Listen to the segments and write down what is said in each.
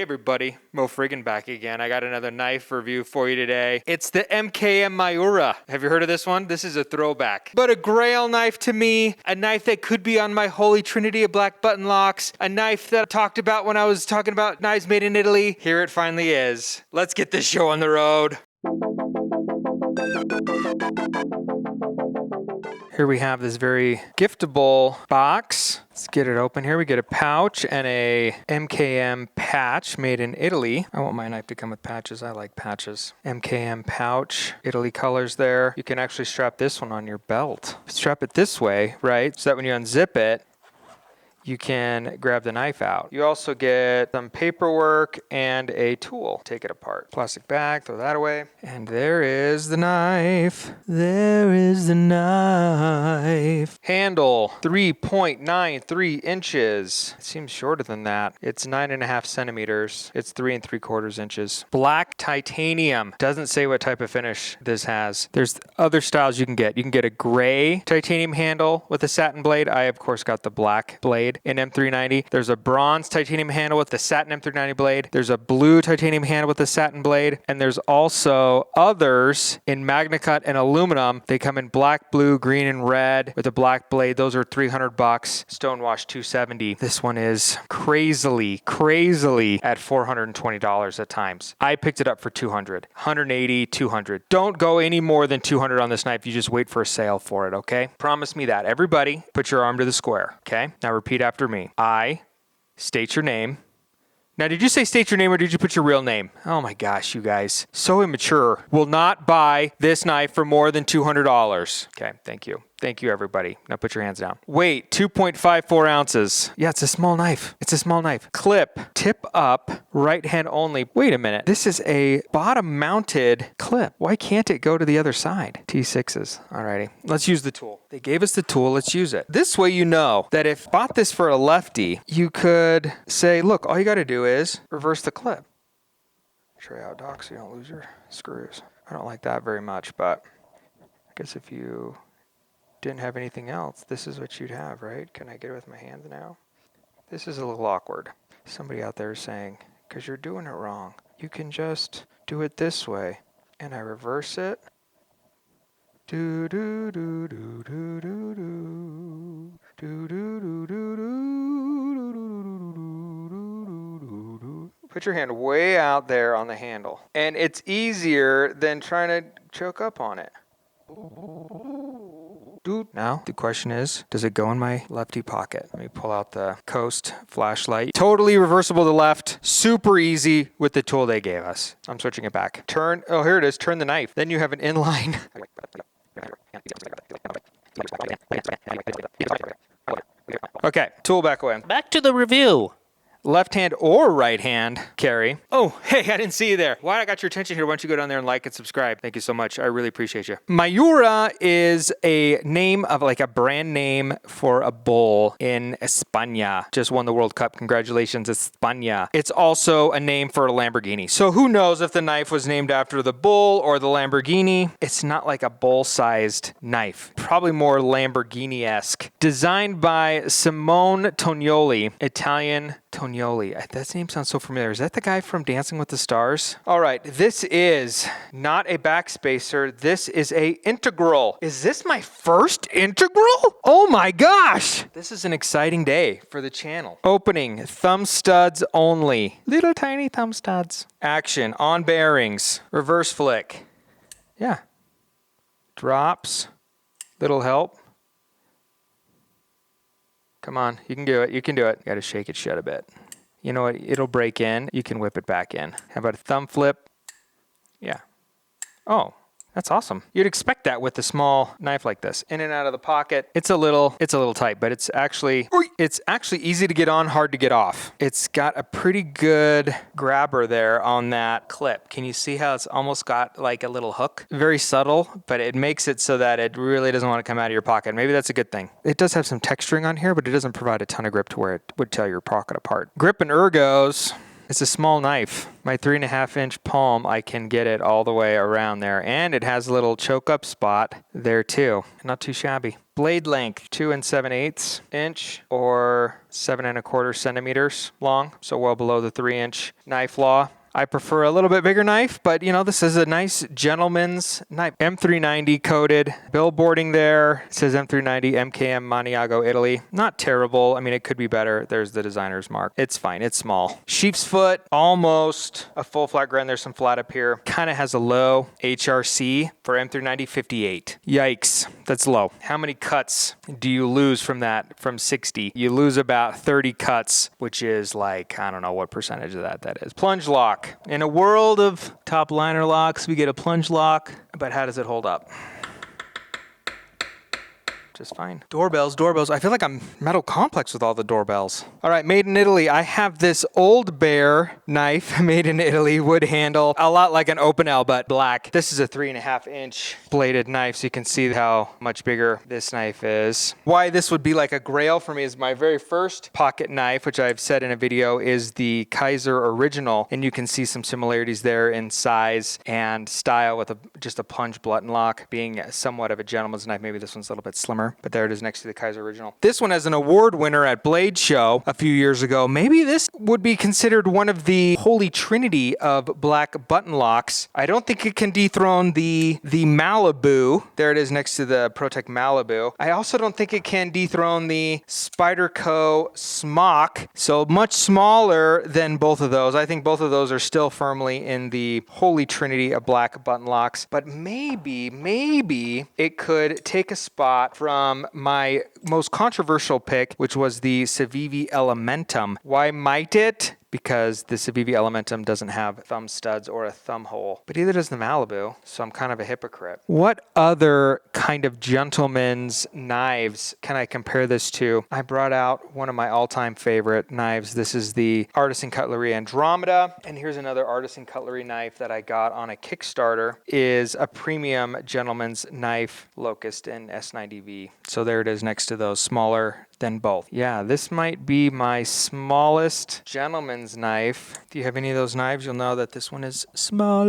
everybody, Mo Friggin back again. I got another knife review for you today. It's the MKM Miura. Have you heard of this one? This is a throwback. But a Grail knife to me, a knife that could be on my holy trinity of black button locks, a knife that I talked about when I was talking about knives made in Italy. Here it finally is. Let's get this show on the road. Here we have this very giftable box. Let's get it open here. We get a pouch and a MKM patch made in Italy. I want my knife to come with patches. I like patches. MKM pouch, Italy colors there. You can actually strap this one on your belt. Strap it this way, right? So that when you unzip it, you can grab the knife out. You also get some paperwork and a tool. Take it apart. Plastic bag, throw that away. And there is the knife. There is the knife. Handle, 3.93 inches. It seems shorter than that. It's 9.5 centimeters. It's 3 3/4 inches. Black titanium. Doesn't say what type of finish this has. There's other styles you can get. You can get a gray titanium handle with a satin blade. I, of course, got the black blade in M390. There's a bronze titanium handle with the satin M390 blade. There's a blue titanium handle with the satin blade. And there's also others in Magna Cut and aluminum. They come in black, blue, green, and red with a black blade. Those are $300. Stonewash $270. This one is crazily at $420 at times. I picked it up for $200, $180, $200. Don't go any more than $200 on this knife. You just wait for a sale for it, okay? Promise me that. Everybody, put your arm to the square, okay? Now repeat after me. I state your name. Now, did you say state your name or did you put your real name? Oh my gosh, you guys. So immature. Will not buy this knife for more than $200. Okay, thank you. Thank you, everybody. Now put your hands down. Weight, 2.54 ounces. Yeah, it's a small knife. It's a small knife. Clip, tip up, right hand only. Wait a minute. This is a bottom-mounted clip. Why can't it go to the other side? T6s. Alrighty. Let's use the tool. They gave us the tool. Let's use it. This way you know that if bought this for a lefty, you could say, look, all you got to do is reverse the clip. Tray out, Doc, so you don't lose your screws. I don't like that very much, but I guess if you didn't have anything else, this is what you'd have, right? Can I get it with my hands now? This is a little awkward. Somebody out there is saying, because you're doing it wrong. You can just do it this way. And I reverse it. Do do do do do do do do do do do do. Put your hand way out there on the handle. And it's easier than trying to choke up on it. Now, the question is, does it go in my lefty pocket? Let me pull out the Coast flashlight. Totally reversible to left. Super easy with the tool they gave us. I'm switching it back. Turn. Oh, here it is. Turn the knife. Then you have an inline. Okay, tool back away. Back to the review. Left hand or right hand carry. Oh, hey, I didn't see you there. Why I got your attention here? Why don't you go down there and like and subscribe? Thank you so much. I really appreciate you. Miura is a name of like a brand name for a bull in España. Just won the World Cup. Congratulations, España. It's also a name for a Lamborghini. So who knows if the knife was named after the bull or the Lamborghini? It's not like a bull-sized knife. Probably more Lamborghini-esque. Designed by Simone Tognoli, Italian Tognoli. That name sounds so familiar. Is that the guy from Dancing with the Stars? All right, this is not a backspacer. This is a integral. Is this my first integral? Oh my gosh! This is an exciting day for the channel. Opening, thumb studs only. Little tiny thumb studs. Action, on bearings. Reverse flick. Yeah. Drops. Little help. Come on, you can do it. You can do it. Got to shake it shut a bit. You know what? It'll break in. You can whip it back in. How about a thumb flip? Yeah. Oh, that's awesome. You'd expect that with a small knife like this. In and out of the pocket. It's a little tight, but it's actually easy to get on, hard to get off. It's got a pretty good grabber there on that clip. Can you see how it's almost got like a little hook? Very subtle, but it makes it so that it really doesn't want to come out of your pocket. Maybe that's a good thing. It does have some texturing on here, but it doesn't provide a ton of grip to where it would tear your pocket apart. Grip and ergos. It's a small knife. My 3.5-inch palm, I can get it all the way around there. And it has a little choke up spot there too. Not too shabby. Blade length, 2 7/8 inch or 7 1/4 centimeters long. So well below the 3-inch knife law. I prefer a little bit bigger knife, but you know, this is a nice gentleman's knife. M390 coated, billboarding there. It says M390 MKM Miura, Italy. Not terrible. I mean, it could be better. There's the designer's mark. It's fine. It's small. Sheep's foot, almost a full flat grind. There's some flat up here. Kind of has a low HRC for M390, 58. Yikes. That's low. How many cuts do you lose from that, from 60? You lose about 30 cuts, which is like, I don't know what percentage of that is. Plunge lock. In a world of top liner locks, we get a plunge lock, but how does it hold up? Just fine. Doorbells. I feel like I'm metal complex with all the doorbells. All right, made in Italy. I have this Old Bear knife made in Italy, wood handle, a lot like an Open L, but black. This is a 3.5-inch bladed knife, so you can see how much bigger this knife is. Why this would be like a Grail for me is my very first pocket knife, which I've said in a video, is the Kaiser Original, and you can see some similarities there in size and style with just a plunge button lock being somewhat of a gentleman's knife. Maybe this one's a little bit slimmer. But there it is next to the Kaiser Original. This one has an award winner at Blade Show a few years ago. Maybe this would be considered one of the holy trinity of black button locks. I don't think it can dethrone the Malibu. There it is next to the Protect Malibu. I also don't think it can dethrone the Spyderco Smock. So much smaller than both of those. I think both of those are still firmly in the holy trinity of black button locks. But maybe it could take a spot from my most controversial pick, which was the Civivi Elementum. Why might it? Because the Civivi Elementum doesn't have thumb studs or a thumb hole, but either does the Malibu, so I'm kind of a hypocrite. What other kind of gentleman's knives can I compare this to? I brought out one of my all-time favorite knives. This is the Artisan Cutlery Andromeda, and here's another Artisan Cutlery knife that I got on a Kickstarter, is a premium gentleman's knife Locust in S90V. So there it is next to those, smaller than both. Yeah, this might be my smallest gentleman's knife. If you have any of those knives, you'll know that this one is small.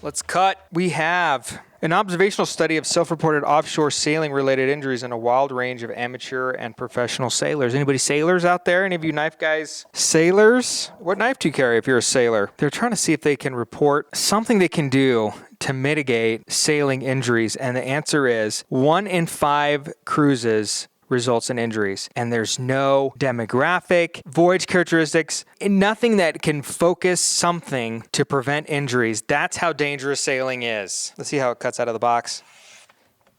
Let's cut. We have an observational study of self-reported offshore sailing-related injuries in a wide range of amateur and professional sailors. Anybody sailors out there? Any of you knife guys sailors? What knife do you carry if you're a sailor? They're trying to see if they can report something they can do to mitigate sailing injuries, and the answer is 1 in 5 cruises results in injuries. And there's no demographic, voyage characteristics, and nothing that can focus something to prevent injuries. That's how dangerous sailing is. Let's see how it cuts out of the box.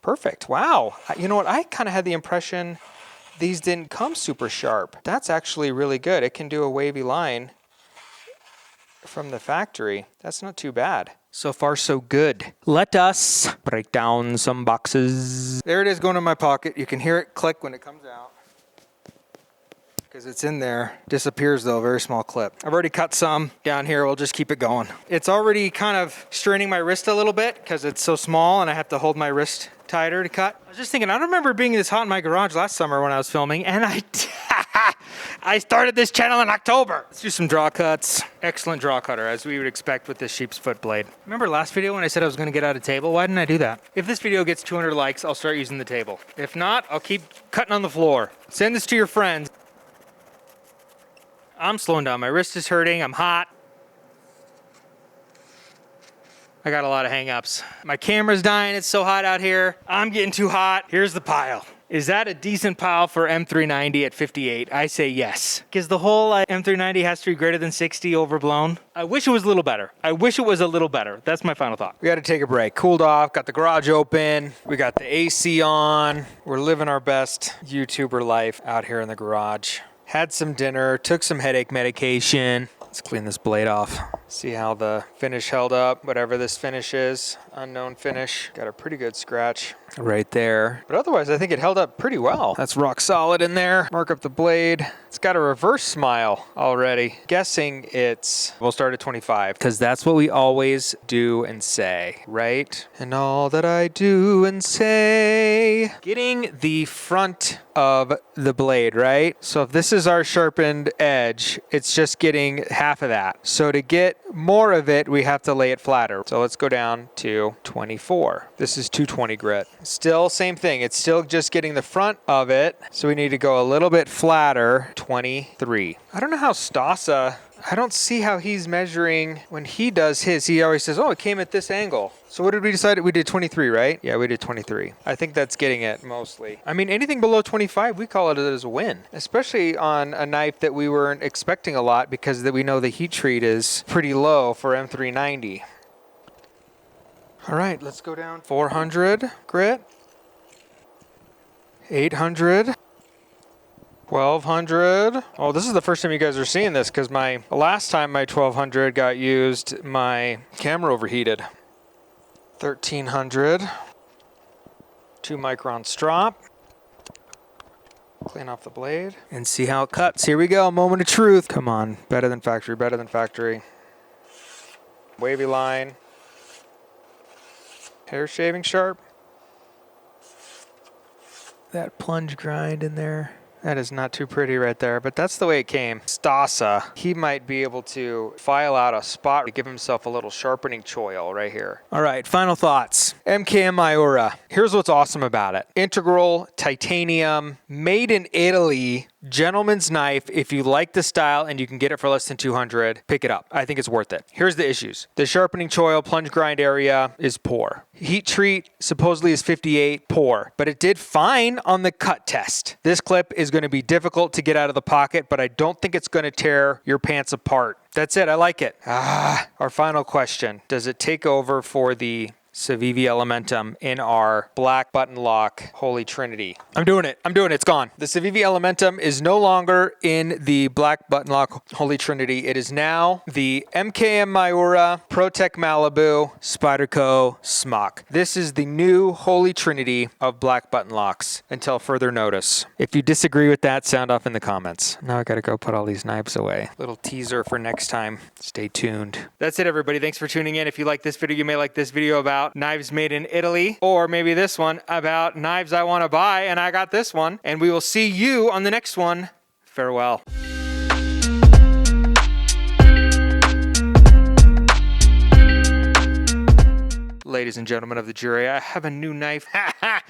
Perfect. Wow. You know what? I kind of had the impression these didn't come super sharp. That's actually really good. It can do a wavy line from the factory. That's not too bad. So far, so good. Let us break down some boxes. There it is going in my pocket. You can hear it click when it comes out, because it's in there. Disappears though, very small clip. I've already cut some down here. We'll just keep it going. It's already kind of straining my wrist a little bit because it's so small and I have to hold my wrist tighter to cut. I was just thinking, I don't remember being this hot in my garage last summer when I was filming, and I started this channel in October. Let's do some draw cuts. Excellent draw cutter, as we would expect with this sheep's foot blade. Remember last video when I said I was going to get out a table? Why didn't I do that? If this video gets 200 likes, I'll start using the table. If not, I'll keep cutting on the floor. Send this to your friends. I'm slowing down. My wrist is hurting. I'm hot. I got a lot of hang-ups. My camera's dying. It's so hot out here. I'm getting too hot. Here's the pile. Is that a decent pile for M390 at 58? I say yes. Because the whole M390 has to be greater than 60 overblown. I wish it was a little better. That's my final thought. We got to take a break. Cooled off. Got the garage open. We got the AC on. We're living our best YouTuber life out here in the garage. Had some dinner. Took some headache medication. Let's clean this blade off. See how the finish held up, whatever this finish is, unknown finish. Got a pretty good scratch right there. But otherwise, I think it held up pretty well. That's rock solid in there. Mark up the blade. It's got a reverse smile already. Guessing we'll start at 25, because that's what we always do and say, right? And all that I do and say. Getting the front of the blade, right? So if this is our sharpened edge, it's just getting half of that. So to get more of it, we have to lay it flatter. So let's go down to 24. This is 220 grit. Still same thing. It's still just getting the front of it. So we need to go a little bit flatter, 23. I don't know how I don't see how he's measuring when he does his. He always says, oh, it came at this angle. So what did we decide? We did 23, right? Yeah, we did 23. I think that's getting it mostly. I mean, anything below 25, we call it as a win, especially on a knife that we weren't expecting a lot, because we know the heat treat is pretty low for M390. All right, let's go down 400 grit, 800. 1200. Oh, this is the first time you guys are seeing this, because last time my 1200 got used, my camera overheated. 1300. 2-micron strop. Clean off the blade and see how it cuts. Here we go, moment of truth. Come on, better than factory, better than factory. Wavy line. Hair shaving sharp. That plunge grind in there. That is not too pretty right there, but that's the way it came. Stasa, he might be able to file out a spot to give himself a little sharpening choil right here. All right, final thoughts. MKM Miura. Here's what's awesome about it. Integral, titanium, made in Italy, gentleman's knife. If you like the style and you can get it for less than 200, pick it up. I think it's worth it. Here's the issues. The sharpening choil plunge grind area is poor. Heat treat supposedly is 58, poor, but it did fine on the cut test. This clip is going to be difficult to get out of the pocket, but I don't think it's going to tear your pants apart. That's it. I like it. Our final question. Does it take over for the Civivi Elementum in our black button lock Holy Trinity? I'm doing it. It's gone. The Civivi Elementum is no longer in the black button lock Holy Trinity. It is now the MKM Miura ProTech Malibu Spyderco Smock. This is the new Holy Trinity of black button locks until further notice. If you disagree with that, sound off in the comments. Now I gotta go put all these knives away. Little teaser for next time. Stay tuned. That's it, everybody. Thanks for tuning in. If you like this video, you may like this video about knives made in Italy, or maybe this one about knives I want to buy, and I got this one. And we will see you on the next one. Farewell. Ladies and gentlemen of the jury, I have a new knife.